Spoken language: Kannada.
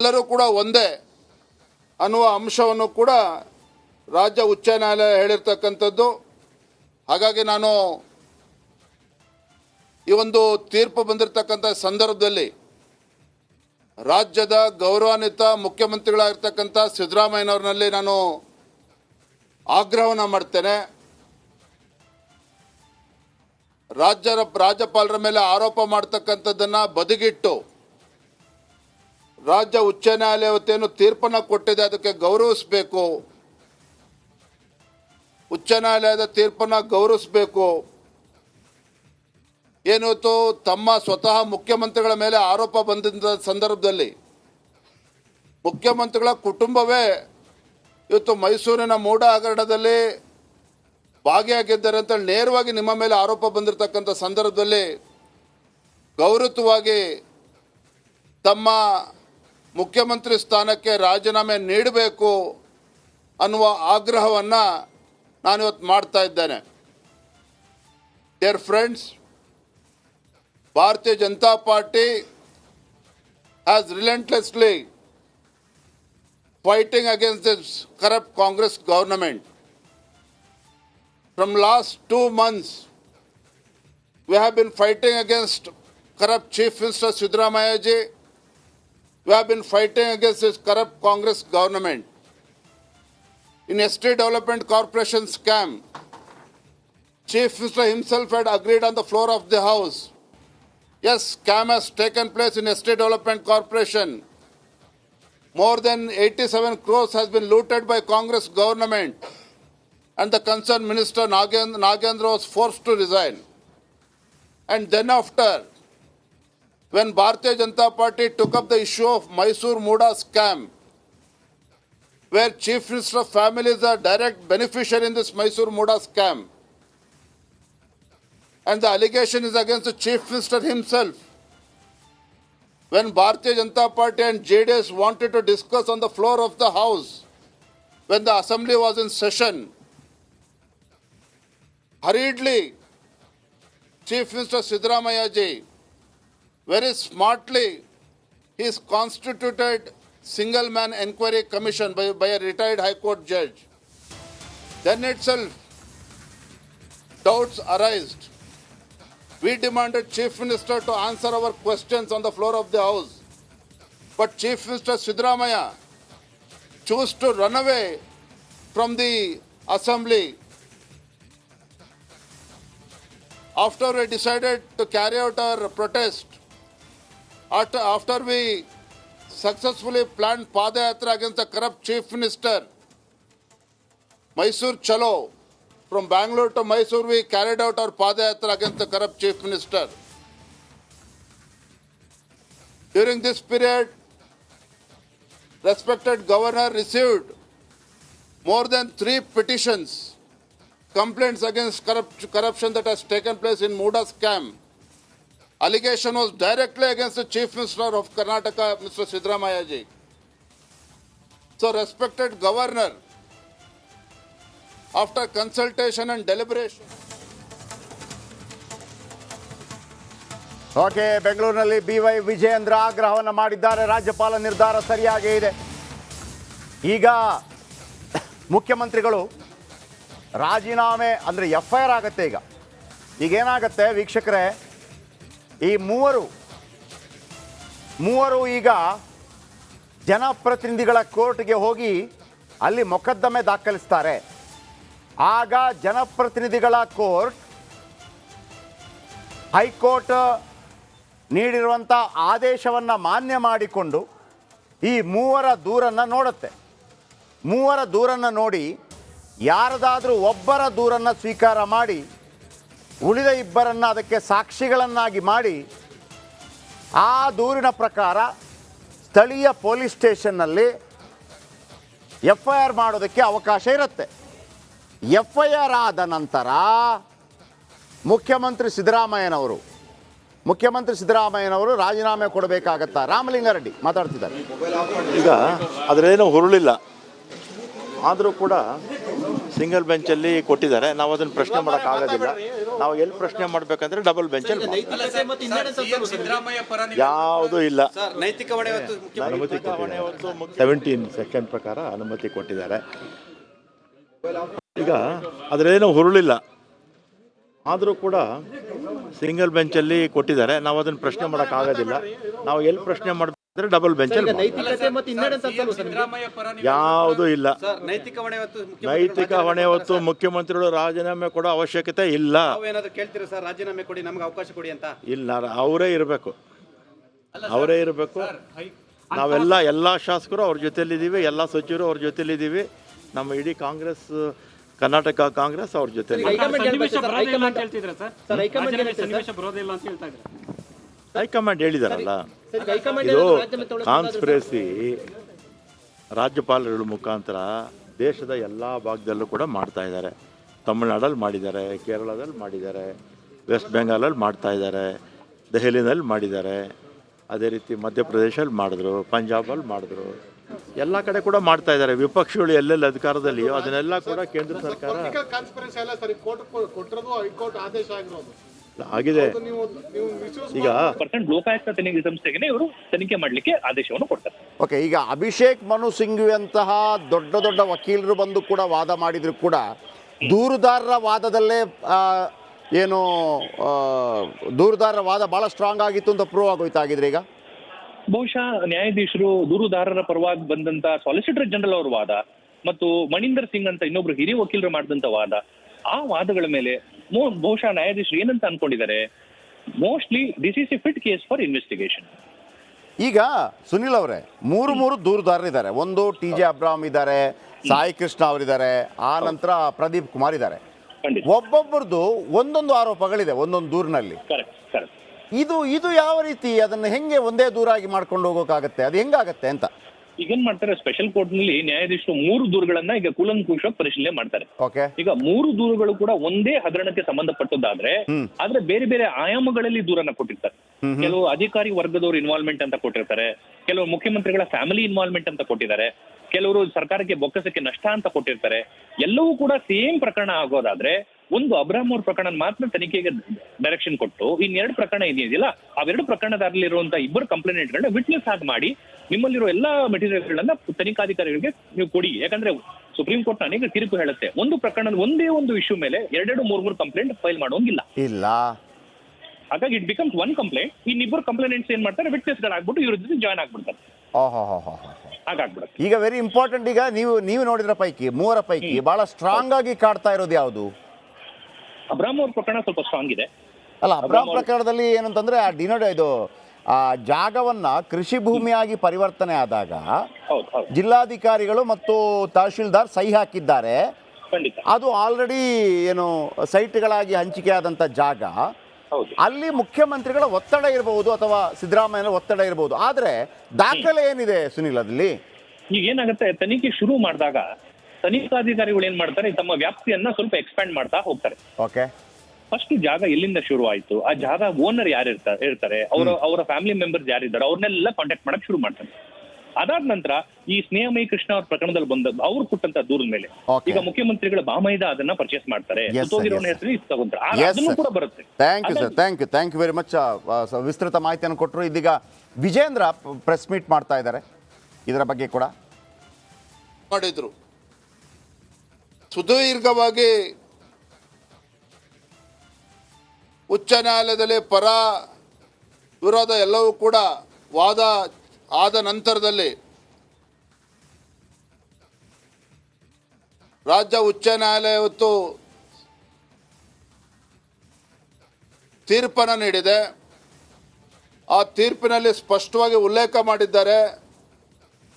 ಎಲ್ಲರೂ ಕೂಡ ಒಂದೇ ಅನ್ನುವ ಅಂಶವನ್ನು ಕೂಡ ರಾಜ್ಯ ಉಚ್ಚ ನ್ಯಾಯಾಲಯ ಹೇಳಿರ್ತಕ್ಕಂಥದ್ದು. ಹಾಗಾಗಿ ನಾನು ಈ ಒಂದು ತೀರ್ಪು ಬಂದಿರತಕ್ಕಂಥ ಸಂದರ್ಭದಲ್ಲಿ ರಾಜ್ಯದ ಗೌರವಾನ್ವಿತ ಮುಖ್ಯಮಂತ್ರಿಗಳಾಗಿರ್ತಕ್ಕಂಥ ಸಿದ್ದರಾಮಯ್ಯನವರಲ್ಲಿ ನಾನು ಆಗ್ರಹವನ್ನು ಮಾಡ್ತೇನೆ. ರಾಜ್ಯಪಾಲರ ಮೇಲೆ ಆರೋಪ ಮಾಡ್ತಕ್ಕಂಥದ್ದನ್ನು ಬದಿಗಿಟ್ಟು ರಾಜ್ಯ ಉಚ್ಚ ನ್ಯಾಯಾಲಯ ಇವತ್ತೇನು ತೀರ್ಪನ್ನು ಕೊಟ್ಟಿದೆ ಅದಕ್ಕೆ ಗೌರವಿಸಬೇಕು, ಉಚ್ಚ ನ್ಯಾಯಾಲಯದ ತೀರ್ಪನ್ನು ಗೌರವಿಸಬೇಕು. ಏನಿವತ್ತು ತಮ್ಮ ಸ್ವತಃ ಮುಖ್ಯಮಂತ್ರಿಗಳ ಮೇಲೆ ಆರೋಪ ಬಂದ ಸಂದರ್ಭದಲ್ಲಿ ಮುಖ್ಯಮಂತ್ರಿಗಳ ಕುಟುಂಬವೇ ಇವತ್ತು ಮೈಸೂರಿನ ಮೂಡ ಹಗರಣದಲ್ಲಿ ಭಾಗಿಯಾಗಿದ್ದಾರೆ ಅಂತೇಳಿ ನೇರವಾಗಿ ನಿಮ್ಮ ಮೇಲೆ ಆರೋಪ ಬಂದಿರತಕ್ಕಂಥ ಸಂದರ್ಭದಲ್ಲಿ ಗೌರವವಾಗಿ ತಮ್ಮ ಮುಖ್ಯಮಂತ್ರಿ ಸ್ಥಾನಕ್ಕೆ ರಾಜೀನಾಮೆ ನೀಡಬೇಕು ಅನ್ನುವ ಆಗ್ರಹವನ್ನು ನಾನಿವತ್ತು ಮಾಡ್ತಾ ಇದ್ದೇನೆ. Dear friends, Bharatiya Janata Party has relentlessly fighting against this corrupt Congress government. From last 2 months, we have been fighting against corrupt Chief Minister Siddaramaiah ji. We have been fighting against this corrupt Congress government. In ST Development Corporation scam, Chief Minister himself had agreed on the floor of the House. Yes, scam has taken place in ST Development Corporation. More than 87 crores has been looted by Congress government, and the concerned minister Nagendra was forced to resign. And then after, when Bharatiya Janata Party took up the issue of Mysore Muda scam, where Chief Minister family is a direct beneficiary in this Mysore Muda scam, and the allegation is against the Chief Minister himself. When Bharatiya Janata Party and JDS wanted to discuss on the floor of the House, when the Assembly was in session, hurriedly, Chief Minister Siddaramaiah ji, very smartly, he is constituted single-man inquiry commission by a retired High Court judge. Then itself, doubts arised. We demanded Chief Minister to answer our questions on the floor of the House. But Chief Minister Siddaramaiah chose to run away from the Assembly. After we decided to carry out our protest, after we successfully planned Padayatra against the corrupt Chief Minister, Mysore Chalo, from Bangalore to Mysore, we carried out our Padayatra against the corrupt Chief Minister. During this period, respected Governor received more than 3 petitions, complaints against corruption that has taken place in Muda scam. Allegation was directly against the Chief Minister of Karnataka, Mr. Siddaramaiah ji. So, respected Governor, after consultation and deliberation. Okay, ಬೆಂಗಳೂರಿನಲ್ಲಿ BY ವಿಜಯೇಂದ್ರ ಆಗ್ರಹವನ್ನು ಮಾಡಿದ್ದಾರೆ. ರಾಜ್ಯಪಾಲ ನಿರ್ಧಾರ ಸರಿಯಾಗೇ ಇದೆ. ಈಗ ಮುಖ್ಯಮಂತ್ರಿಗಳು ರಾಜೀನಾಮೆ ಅಂದರೆ FIR ಆಗುತ್ತೆ. ಈಗೇನಾಗುತ್ತೆ ವೀಕ್ಷಕರೇ, ಈ ಮೂವರು ಈಗ ಜನಪ್ರತಿನಿಧಿಗಳ ಕೋರ್ಟ್ಗೆ ಹೋಗಿ ಅಲ್ಲಿ ಮೊಕದ್ದಮೆ ದಾಖಲಿಸ್ತಾರೆ. ಆಗ ಜನಪ್ರತಿನಿಧಿಗಳ ಕೋರ್ಟ್ ಹೈಕೋರ್ಟ್ ನೀಡಿರುವಂಥ ಆದೇಶವನ್ನು ಮಾನ್ಯ ಮಾಡಿಕೊಂಡು ಈ ಮೂವರ ದೂರನ್ನು ನೋಡುತ್ತೆ. ಮೂವರ ದೂರನ್ನು ನೋಡಿ ಯಾರದಾದರೂ ಒಬ್ಬರ ದೂರನ್ನು ಸ್ವೀಕಾರ ಮಾಡಿ ಉಳಿದ ಇಬ್ಬರನ್ನು ಅದಕ್ಕೆ ಸಾಕ್ಷಿಗಳನ್ನಾಗಿ ಮಾಡಿ ಆ ದೂರಿನ ಪ್ರಕಾರ ಸ್ಥಳೀಯ ಪೊಲೀಸ್ ಸ್ಟೇಷನ್ನಲ್ಲಿ FIR ಮಾಡೋದಕ್ಕೆ ಅವಕಾಶ ಇರುತ್ತೆ. FIR ಆದ ನಂತರ ಮುಖ್ಯಮಂತ್ರಿ ಸಿದ್ದರಾಮಯ್ಯನವರು ರಾಜೀನಾಮೆ ಕೊಡಬೇಕಾಗತ್ತಾ? ರಾಮಲಿಂಗಾರೆಡ್ಡಿ ಮಾತಾಡ್ತಿದ್ದಾರೆ. ಈಗ ಅದರೇನು ಹುರುಳಿಲ್ಲ ಆದರೂ ಕೂಡ ಸಿಂಗಲ್ ಬೆಂಚಲ್ಲಿ ಕೊಟ್ಟಿದ್ದಾರೆ. ನಾವು ಅದನ್ನು ಪ್ರಶ್ನೆ ಮಾಡೋಕ್ಕಾಗೋದಿಲ್ಲ. ನಾವು ಎಲ್ಲಿ ಪ್ರಶ್ನೆ ಮಾಡಬೇಕಂದ್ರೆ ಡಬಲ್ ಬೆಂಚಲ್ಲಿ ಸಿದ್ದರಾಮಯ್ಯ ಪರ ಯಾವುದೂ ಇಲ್ಲ. ನೈತಿಕ ಹೊಣೆ ಅನುಮತಿ 17 ಸೆಕ್ಷನ್ ಪ್ರಕಾರ ಅನುಮತಿ ಕೊಟ್ಟಿದ್ದಾರೆ. ಈಗ ಅದರೇನೂ ಹುರುಳಿಲ್ಲ, ಆದರೂ ಕೂಡ ಸಿಂಗಲ್ ಬೆಂಚಲ್ಲಿ ಕೊಟ್ಟಿದ್ದಾರೆ. ನಾವು ಅದನ್ನು ಪ್ರಶ್ನೆ ಮಾಡೋಕ್ಕಾಗೋದಿಲ್ಲ. ನಾವು ಎಲ್ಲಿ ಪ್ರಶ್ನೆ ಮಾಡಬೇಕಂದ್ರೆ ಡಬಲ್ ಬೆಂಚಲ್ಲಿ. ಯಾವುದೂ ಇಲ್ಲ. ನೈತಿಕ ಹೊಣೆ ಹೊತ್ತು ಮುಖ್ಯಮಂತ್ರಿಗಳು ರಾಜೀನಾಮೆ ಕೊಡೋ ಅವಶ್ಯಕತೆ ಇಲ್ಲ. ಕೇಳ್ತೀರಾ ಸರ್, ರಾಜೀನಾಮೆ ಕೊಡಿ, ನಮ್ಗೆ ಅವಕಾಶ ಕೊಡಿ ಅಂತ? ಇಲ್ಲ, ಅವರೇ ಇರಬೇಕು. ನಾವೆಲ್ಲ ಎಲ್ಲ ಶಾಸಕರು ಅವ್ರ ಜೊತೆಲಿದ್ದೀವಿ, ಎಲ್ಲ ಸಚಿವರು ಅವ್ರ ಜೊತೆಲಿದ್ದೀವಿ. ನಮ್ಮ ಇಡೀ ಕಾಂಗ್ರೆಸ್, ಕರ್ನಾಟಕ ಕಾಂಗ್ರೆಸ್ ಅವ್ರ ಜೊತೆ. ಹೈಕಮಾಂಡ್ ಹೇಳಿದಾರಲ್ಲ, ಇದು ಕಾನ್ಸ್ಪಿರಸಿ ರಾಜ್ಯಪಾಲರುಗಳ ಮುಖಾಂತರ ದೇಶದ ಎಲ್ಲ ಭಾಗದಲ್ಲೂ ಕೂಡ ಮಾಡ್ತಾ ಇದ್ದಾರೆ. ತಮಿಳ್ನಾಡಲ್ಲಿ ಮಾಡಿದ್ದಾರೆ, ಕೇರಳದಲ್ಲಿ ಮಾಡಿದ್ದಾರೆ, ವೆಸ್ಟ್ ಬೆಂಗಾಲಲ್ಲಿ ಮಾಡ್ತಾ ಇದ್ದಾರೆ, ದೆಹಲಿನಲ್ಲಿ ಮಾಡಿದ್ದಾರೆ, ಅದೇ ರೀತಿ ಮಧ್ಯಪ್ರದೇಶಲ್ಲಿ ಮಾಡಿದ್ರು, ಪಂಜಾಬಲ್ಲಿ ಮಾಡಿದ್ರು, ಎಲ್ಲ ಕಡೆ ಕೂಡ ಮಾಡ್ತಾ ಇದ್ದಾರೆ. ವಿಪಕ್ಷಗಳು ಎಲ್ಲೆಲ್ಲಿ ಅಧಿಕಾರದಲ್ಲಿಯೋ ಅದನ್ನೆಲ್ಲ ಕೂಡ ಕೇಂದ್ರ ಸರ್ಕಾರ ಆಗಿದೆ. ಈಗ ಲೋಕಾಯುಕ್ತ ತನಿಖೆ ಸಂಸ್ಥೆಗೆ ಇವರು ತನಿಖೆ ಮಾಡಲಿಕ್ಕೆ ಆದೇಶವನ್ನು ಕೊಡ್ತಾರೆ. ಓಕೆ, ಈಗ ಅಭಿಷೇಕ್ ಮನು ಸಿಂಘ್ವಿಯಂತಹ ದೊಡ್ಡ ದೊಡ್ಡ ವಕೀಲರು ಬಂದು ಕೂಡ ವಾದ ಮಾಡಿದ್ರು ಕೂಡ ದೂರುದಾರರ ವಾದದಲ್ಲೇ ದೂರುದಾರರ ವಾದ ಭಾಳ ಸ್ಟ್ರಾಂಗ್ ಆಗಿತ್ತು ಅಂತ ಪ್ರೂವ್ ಆಗೋಯ್ತಾಗಿದ್ರೆ ಈಗ ಬಹುಶಃ ನ್ಯಾಯಾಧೀಶರು ದೂರುದಾರರ ಪರವಾಗಿ ಬಂದಂತ ಸಾಲಿಸಿಟರ್ ಜನರಲ್ ಅವರ ವಾದ ಮತ್ತು ಮಣಿಂದರ್ ಸಿಂಗ್ ಅಂತ ಇನ್ನೊಬ್ರು ಹಿರಿಯ ವಕೀಲರು ಮಾಡಿದಂತ ವಾದ, ಆ ವಾದಗಳ ಮೇಲೆ ಬಹುಶಃ ನ್ಯಾಯಾಧೀಶರು ಏನಂತ ಅನ್ಕೊಂಡಿದ್ದಾರೆ, mostly this is a fit case for investigation. ಈಗ ಸುನಿಲ್ ಅವರೇ, ಮೂರು ದೂರುದಾರರಿದ್ದಾರೆ. ಒಂದು TJ ಅಬ್ರಾಮ್ ಇದ್ದಾರೆ, ಸಾಯಿ ಕೃಷ್ಣ ಅವರಿದ್ದಾರೆ, ಆ ನಂತರ ಪ್ರದೀಪ್ ಕುಮಾರ್ ಇದ್ದಾರೆ. ಒಬ್ಬೊಬ್ಬರದು ಒಂದೊಂದು ಆರೋಪಗಳಿದೆ ಒಂದೊಂದು ದೂರಿನಲ್ಲಿ. ಇದು ಯಾವ ರೀತಿ, ಅದನ್ನು ಹೆಂಗೆ ಒಂದೇ ದೂರಾಗಿ ಮಾಡ್ಕೊಂಡು ಹೋಗೋಕ್ಕಾಗತ್ತೆ? ಅದು ಹೆಂಗಾಗತ್ತೆ ಅಂತ ಈಗೇನ್ ಮಾಡ್ತಾರೆ, ಸ್ಪೆಷಲ್ ಕೋರ್ಟ್ ನಲ್ಲಿ ನ್ಯಾಯಾಧೀಶರು 3 ದೂರುಗಳನ್ನ ಈಗ ಕೂಲಂಕುಷವಾಗಿ ಪರಿಶೀಲನೆ ಮಾಡ್ತಾರೆ. ಓಕೆ, ಈಗ 3 ದೂರುಗಳು ಕೂಡ ಒಂದೇ ಹಗರಣಕ್ಕೆ ಸಂಬಂಧಪಟ್ಟದ್ದಾದ್ರೆ ಆದ್ರೆ ಬೇರೆ ಬೇರೆ ಆಯಾಮಗಳಲ್ಲಿ ದೂರನ್ನ ಕೊಟ್ಟಿರ್ತಾರೆ. ಕೆಲವು ಅಧಿಕಾರಿ ವರ್ಗದವರು ಇನ್ವಾಲ್ವ್ಮೆಂಟ್ ಅಂತ ಕೊಟ್ಟಿರ್ತಾರೆ, ಕೆಲವು ಮುಖ್ಯಮಂತ್ರಿಗಳ ಫ್ಯಾಮಿಲಿ ಇನ್ವಾಲ್ವ್ಮೆಂಟ್ ಅಂತ ಕೊಟ್ಟಿದ್ದಾರೆ, ಕೆಲವರು ಸರ್ಕಾರಕ್ಕೆ ಬೊಕ್ಕಸಕ್ಕೆ ನಷ್ಟ ಅಂತ ಕೊಟ್ಟಿರ್ತಾರೆ. ಎಲ್ಲವೂ ಕೂಡ ಸೇಮ್ ಪ್ರಕರಣ ಆಗೋದಾದ್ರೆ ಒಂದು ಅಬ್ರಾಮ್ ಅವ್ರ ಪ್ರಕರಣ ಮಾತ್ರ ತನಿಖೆಗೆ ಡೈರೆಕ್ಷನ್ ಕೊಟ್ಟು ಇನ್ನೆರಡು ಪ್ರಕರಣ ಇದೆಯಲ್ಲ, ಅವೆರಡು ಪ್ರಕರಣದಲ್ಲಿರುವಂತಹ ಇಬ್ಬರು ಕಂಪ್ಲೇಂಟ್ಗಳನ್ನ ವಿಟ್ನೆಸ್ ಆಗಿ ಮಾಡಿ ನಿಮ್ಮಲ್ಲಿರೋ ಎಲ್ಲಾ ಮೆಟೀರಿಯಲ್ಗಳನ್ನ ತನಿಖಾಧಿಕಾರಿಗಳಿಗೆ ನೀವು ಕೊಡಿ. ಯಾಕಂದ್ರೆ ಸುಪ್ರೀಂ ಕೋರ್ಟ್ ಅನೇಕ ತೀರ್ಪು ಹೇಳುತ್ತೆ, ಒಂದು ಪ್ರಕರಣದ ಒಂದೇ ಒಂದು ಇಶ್ಯೂ ಮೇಲೆ 2-3 ಕಂಪ್ಲೇಂಟ್ ಫೈಲ್ ಮಾಡೋಂಗಿಲ್ಲ. ಹಾಗಾಗಿ ಇಟ್ ಬಿಕಮ್ಸ್ ಒನ್ ಕಂಪ್ಲೇಂಟ್. ಇನ್ನಿಬ್ಬರು ಕಂಪ್ಲೇಂಟ್ಸ್ ಏನ್ ಮಾಡ್ತಾರೆ, ವಿಟ್ನೆಸ್ ಗಳಾಗ್ಬಿಟ್ಟು ಇವ್ರ ಜೊತೆ ಜಾಯ್ನ್ ಆಗ್ಬಿಡ್ತಾರೆ. ಹಾಗಾಗ್ಬಿಡುತ್ತೆ. ಈಗ ವೆರಿ ಇಂಪಾರ್ಟೆಂಟ್, ಈಗ ನೀವು ನೋಡಿದ್ರ ಪೈಕಿ 3 ಪೈಕಿ ಬಹಳ ಸ್ಟ್ರಾಂಗ್ ಆಗಿ ಕಾಡ್ತಾ ಇರೋದು ಯಾವುದು? ಅಬ್ರಾಮ್ ಅವ್ರ ಪ್ರಕರಣ ಸ್ವಲ್ಪ ಸ್ಟ್ರಾಂಗ್ ಇದೆ. ಅಲ್ಲ, ಅಬ್ರಾಮ್ ಪ್ರಕರಣದಲ್ಲಿ ಏನಂತಂದ್ರೆ ಆ ಜಾಗವನ್ನ ಕೃಷಿ ಭೂಮಿಯಾಗಿ ಪರಿವರ್ತನೆ ಆದಾಗ ಜಿಲ್ಲಾಧಿಕಾರಿಗಳು ಮತ್ತು ತಹಶೀಲ್ದಾರ್ ಸಹಿ ಹಾಕಿದ್ದಾರೆ. ಅದು ಆಲ್ರೆಡಿ ಸೈಟ್ಗಳಾಗಿ ಹಂಚಿಕೆ ಆದಂತ ಜಾಗ. ಅಲ್ಲಿ ಮುಖ್ಯಮಂತ್ರಿಗಳ ಒತ್ತಡ ಇರಬಹುದು ಅಥವಾ ಸಿದ್ದರಾಮಯ್ಯನ ಒತ್ತಡ ಇರಬಹುದು. ಆದ್ರೆ ದಾಖಲೆ ಏನಿದೆ ಸುನಿಲ್ ಅದಲ್ಲಿ? ಈಗ ಏನಾಗುತ್ತೆ, ತನಿಖೆ ಶುರು ಮಾಡಿದಾಗ ತನಿಖಾಧಿಕಾರಿಗಳು ಏನ್ ಮಾಡ್ತಾರೆ, ತಮ್ಮ ವ್ಯಾಪ್ತಿಯನ್ನ ಸ್ವಲ್ಪ ಎಕ್ಸ್ಪ್ಯಾಂಡ್ ಮಾಡ್ತಾ ಹೋಗ್ತಾರೆ. ಓಕೆ, ಫಸ್ಟ್ ಜಾಗ ಎಲ್ಲಿಂದ ಶುರು ಆಯ್ತು, ಆ ಜಾಗ ಓನರ್ ಯಾರು ಇರ್ತಾರೆ, ಅವರ ಫ್ಯಾಮಿಲಿ ಮೆಂಬರ್ಸ್ ಯಾರಿದ್ದಾರೆ, ಅವ್ರನ್ನೆಲ್ಲ ಕಾಂಟ್ಯಾಕ್ಟ್ ಮಾಡಕ್ ಶುರು ಮಾಡ್ತಾರೆ. ಅದಾದ ನಂತರ ಈ ಸ್ನೇಹಮಯಿ ಕೃಷ್ಣ ಅವ್ರ ಪ್ರಕರಣದಲ್ಲಿ ಬಂದ ಅವ್ರು ಕೊಟ್ಟಂತ ದೂರದ ಮೇಲೆ ಈಗ ಮುಖ್ಯಮಂತ್ರಿಗಳ ಬಾಮೈದ ಅದನ್ನ ಪರ್ಚೇಸ್ ಮಾಡ್ತಾರೆ, ಅದನ್ನು ಕೂಡ ಬರುತ್ತೆ. Thank you very much. ವಿಸ್ತೃತ ಮಾಹಿತಿಯನ್ನು ಕೊಟ್ಟರು. ಇದೀಗ ವಿಜೇಂದ್ರ ಪ್ರೆಸ್ ಮೀಟ್ ಮಾಡ್ತಾ ಇದ್ದಾರೆ, ಇದರ ಬಗ್ಗೆ ಕೂಡ ಮಾಡಿದ್ರು. ಸುದೀರ್ಘವಾಗಿ ಉಚ್ಚ ನ್ಯಾಯಾಲಯದಲ್ಲಿ ಪರ ವಿರೋಧ ಎಲ್ಲವೂ ಕೂಡ ವಾದ ಆದ ನಂತರದಲ್ಲಿ ರಾಜ್ಯ ಉಚ್ಚ ನ್ಯಾಯಾಲಯ ಇವತ್ತು ತೀರ್ಪನ್ನು ನೀಡಿದೆ. ಆ ತೀರ್ಪಿನಲ್ಲಿ ಸ್ಪಷ್ಟವಾಗಿ ಉಲ್ಲೇಖ ಮಾಡಿದ್ದಾರೆ,